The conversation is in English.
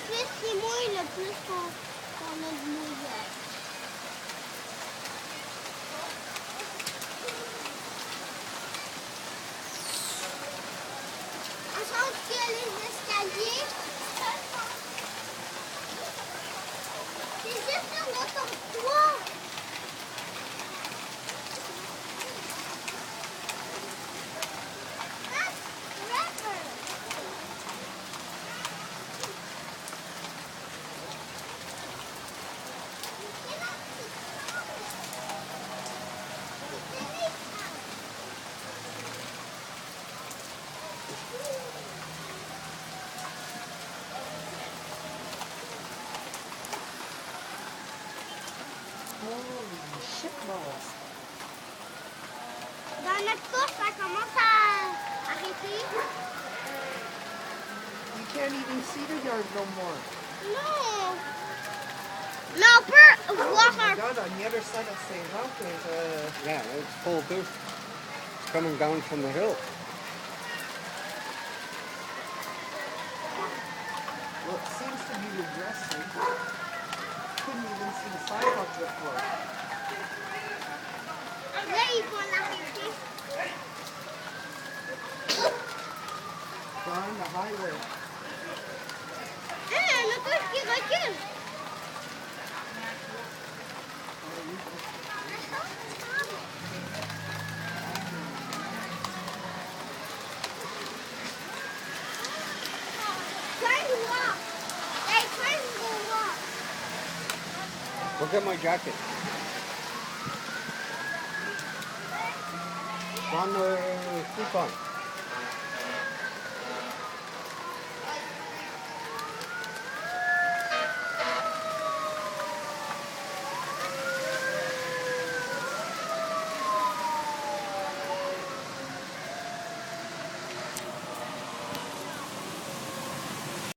plus c'est mouille, le plus qu'on a de mouillage. On sent que les escaliers, c'est juste sur notre toit. Holy shitballs. Dans notre course, ça commence à arrêter. You can't even see the yard no more. Non. Mais on peut voir Oh my un God, on the other side of St. Ralph, there's a... Yeah, it's full too. It's coming down from the hill. Well, it seems to be regressing. Couldn't even see the sidewalk before. Là, ils vont l'arrêter. They're on the highway. Un auto qui recule. Try to walk. Hey, try to go walk. Look at my jacket. It's on the coupon.